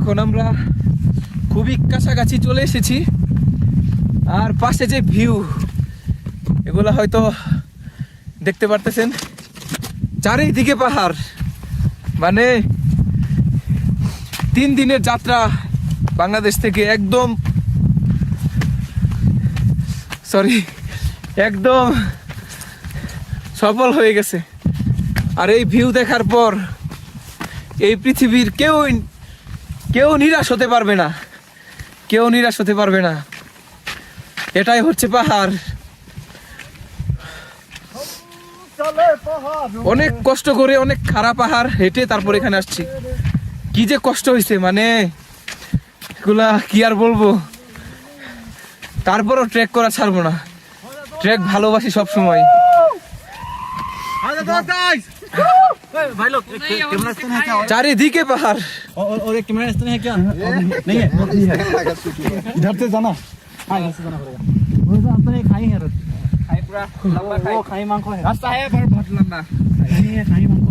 এখন আমরা খুবই কাছাকাছি চলে এসেছি। আর পাশে যে ভিউ, এগুলা হয়তো দেখতে পারতেছেন, চারিদিকে পাহাড়। মানে 3 দিনের যাত্রা বাংলাদেশ থেকে একদম সফল হয়ে গেছে। আর এই ভিউ দেখার পর এই পৃথিবীর কেউ নিরাশ হতে পারবে না, কেউ নিরাশ হতে পারবে না। এটাই হচ্ছে পাহাড়। অনেক কষ্ট করে, অনেক খারাপ পাহাড় হেঁটে তারপর এখানে আসছি। কি যে কষ্ট হয়েছে, মানে এগুলা কি আর বলবো। তারপরও ট্রেক করা ছাড়বো না, ট্রেক ভালোবাসি সব সময়। চারিদিকে পাহাড়। और एक कैमरा इस तरह है क्या? नहीं है, इधर से जाना। हाँ, इधर से जाना पड़ेगा। वो तो अपने खाई है, खाई पूरा लंबा खाई, वो खाई मांगो है। रास्ता है पर बहुत लंबा। खाई है, खाई मांगो।